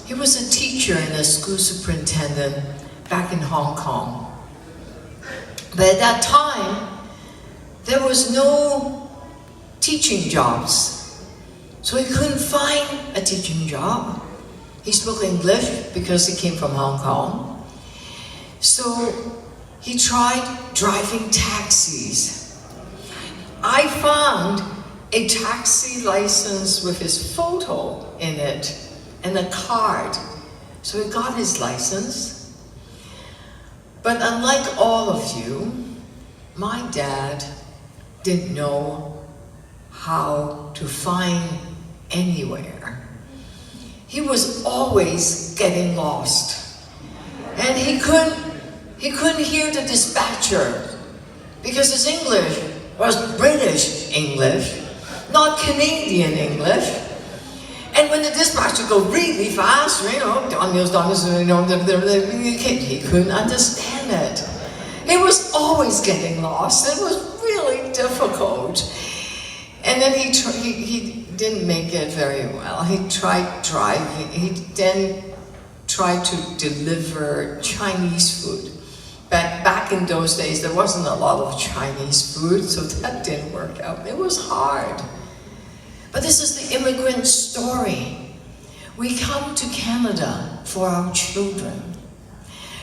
He was a teacher and a school superintendent back in Hong Kong. But at that time, there was no teaching jobs. So he couldn't find a teaching job. He spoke English because he came from Hong Kong. So he tried driving taxis. I found a taxi license with his photo in it and a card. So he got his license. But unlike all of you, my dad didn't know how to find anywhere. He was always getting lost. And he couldn't hear the dispatcher because his English was British English, not Canadian English. And when the dispatcher go really fast, he couldn't understand it. He was always getting lost. It was really difficult. And then he didn't make it very well. He tried driving. He then tried to deliver Chinese food. But back in those days, there wasn't a lot of Chinese food, so that didn't work out. It was hard. But this is the immigrant story. We come to Canada for our children,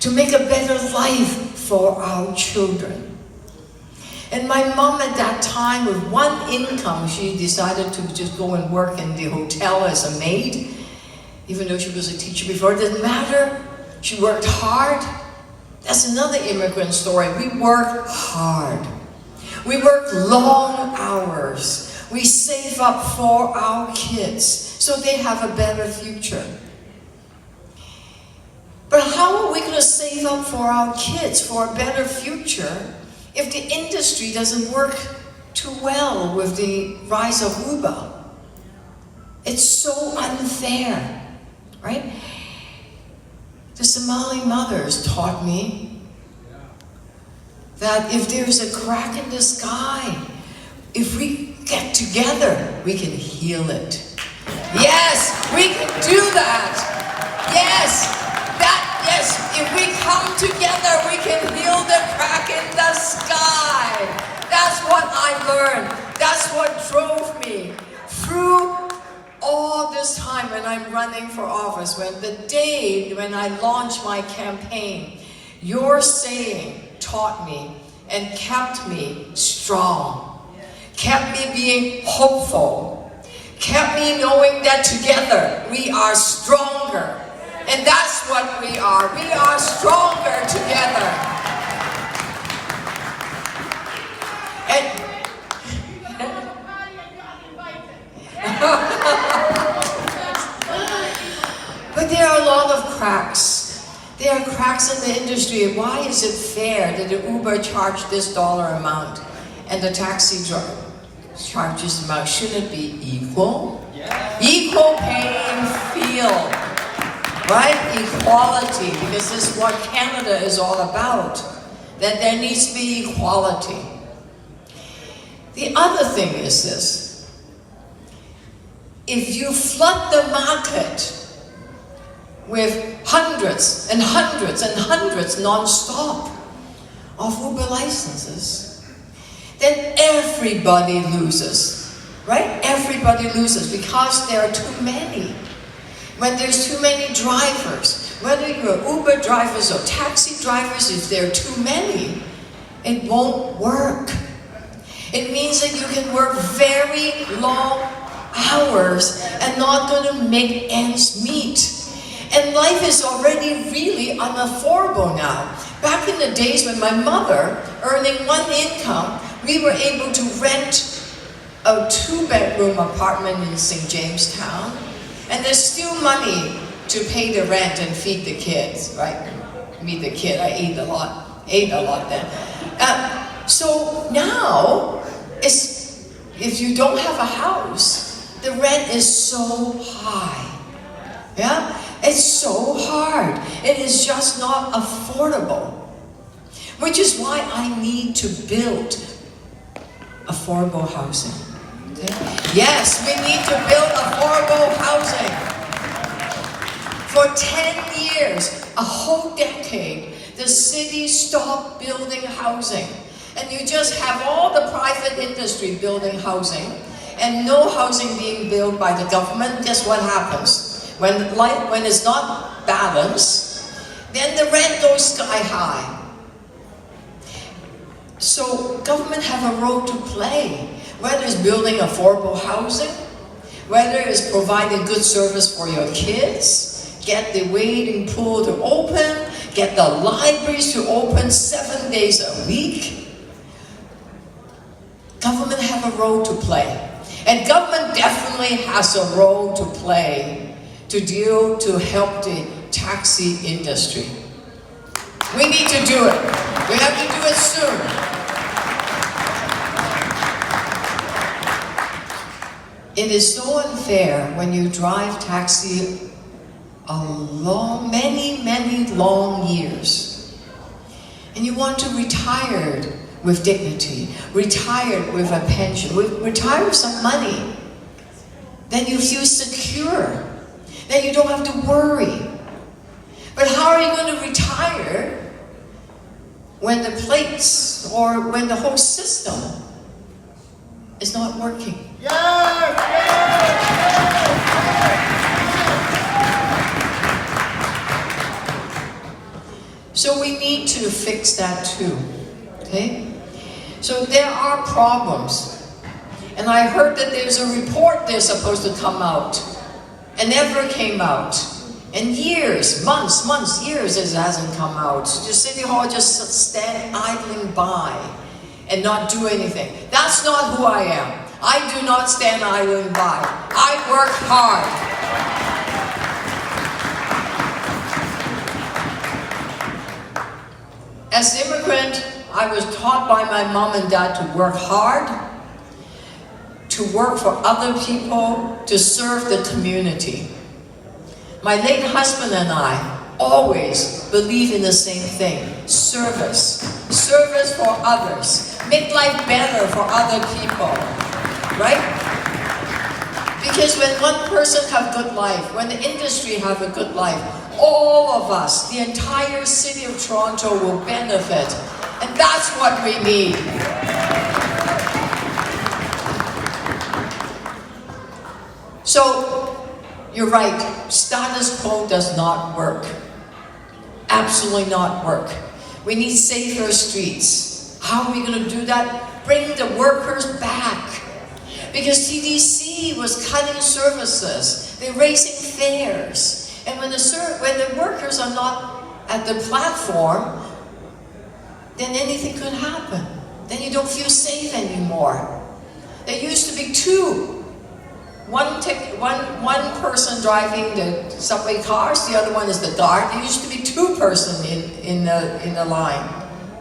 to make a better life for our children. And my mom at that time, with one income, she decided to just go and work in the hotel as a maid. Even though she was a teacher before, it didn't matter. She worked hard. That's another immigrant story. We work hard. We work long hours. We save up for our kids so they have a better future. But how are we going to save up for our kids for a better future if the industry doesn't work too well with the rise of Uber? It's so unfair, right? The Somali mothers taught me that if there's a crack in the sky, if we get together, we can heal it. Yes, we can do that. Yes, if we come together, we can heal the crack in the sky. That's what I learned. That's what drove me through all this time when I'm running for office. When the day when I launched my campaign, your saying taught me and kept me strong, kept me being hopeful, kept me knowing that together we are stronger. And that's what we are. We are stronger together. But there are a lot of cracks. There are cracks in the industry. Why is it fair that the Uber charge this dollar amount and the taxi driver charge this amount? Should it be equal? Yeah. Equal playing field. Right? Equality, because this is what Canada is all about. That there needs to be equality. The other thing is this. If you flood the market with hundreds and hundreds and hundreds non-stop of Uber licenses, then everybody loses. Right? Everybody loses because there are too many. When there's too many drivers, whether you're Uber drivers or taxi drivers, if there are too many, it won't work. It means that you can work very long hours and not going to make ends meet. And life is already really unaffordable now. Back in the days when my mother, earning one income, we were able to rent a 2-bedroom apartment in St. James Town. And there's still money to pay the rent and feed the kids, right? Feed the kid, I ate a lot then. So now, if you don't have a house, the rent is so high. Yeah? It's so hard. It is just not affordable. Which is why I need to build affordable housing. Yes, we need to build affordable housing For 10 years, a whole decade, the city stopped building housing. And you just have all the private industry building housing and no housing being built by the government. Guess what happens? When it's not balanced, then the rent goes sky high. So government have a role to play, whether it's building affordable housing, whether it's providing good service for your kids, get the wading pool to open, get the libraries to open 7 days a week. Government have a role to play. And government definitely has a role to play to help the taxi industry. We need to do it. We have to do it soon. It is so unfair when you drive taxi many long years, and you want to retire with dignity, retired with a pension, retire with some money. Then you feel secure. Then you don't have to worry. But how are you going to retire when the plates or when the whole system is not working? So we need to fix that too. Okay? So there are problems. And I heard that there's a report that's supposed to come out. And never came out. And years, months, years it hasn't come out. The City Hall just stand idling by and not do anything. That's not who I am. I do not stand idling by. I work hard. As an immigrant, I was taught by my mom and dad to work hard, to work for other people, to serve the community. My late husband and I always believe in the same thing: service. Service for others. Make life better for other people. Right? Because when one person have good life, when the industry have a good life, all of us, the entire city of Toronto will benefit. And that's what we need. So, you're right, status quo does not work. Absolutely not work. We need safer streets. How are we going to do that? Bring the workers back. Because TDC was cutting services. They're raising fares. And when the workers are not at the platform, then anything could happen. Then you don't feel safe anymore. There used to be one person driving the subway cars, the other one is the guard. There used to be two persons in the line.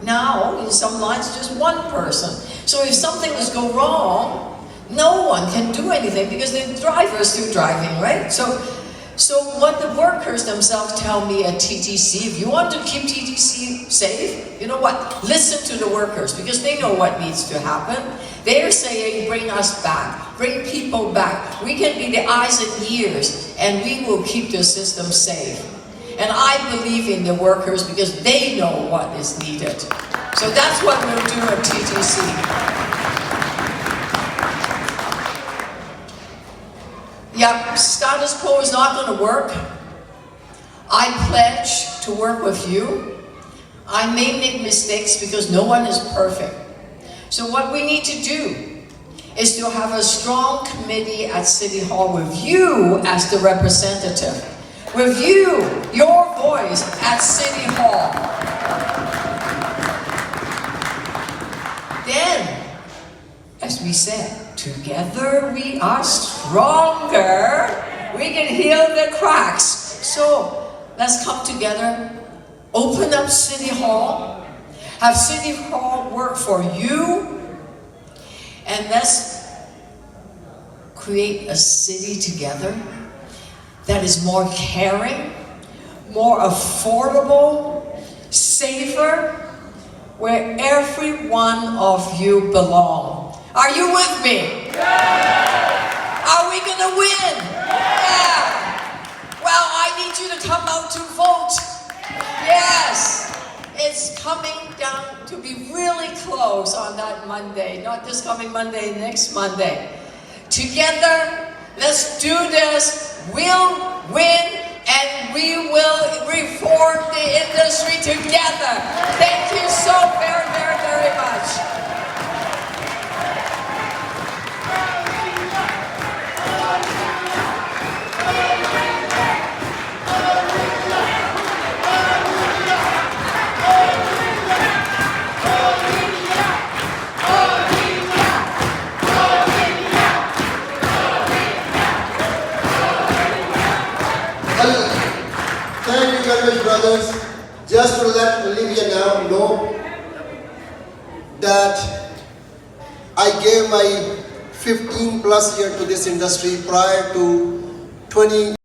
Now, in some lines, just one person. So if something was go wrong, no one can do anything because the driver is still driving, right? So what the workers themselves tell me at TTC, if you want to keep TTC safe, you know what? Listen to the workers because they know what needs to happen. They're saying, bring us back, bring people back. We can be the eyes and ears and we will keep the system safe. And I believe in the workers because they know what is needed. So that's what we'll do at TTC. Yep, status quo is not going to work. I pledge to work with you. I may make mistakes because no one is perfect. So what we need to do is to have a strong committee at City Hall with you as the representative. With you, your voice at City Hall. Then, as we said, together we are stronger. We can heal the cracks. So let's come together, open up City Hall, have City Hall work for you, and let's create a city together that is more caring, more affordable, safer, where every one of you belong. Are you with me? Yeah. Are we gonna win? Yeah. Well, I need need you to come out to vote. Yes, it's coming down to be really close on that Monday. Not this coming Monday, next Monday. Together, let's do this. We'll win and we will reform the industry together. Thank you so very, very, very much. Thank you very much, brothers. Just to let Olivia now know that I gave my 15 plus year to this industry prior to 20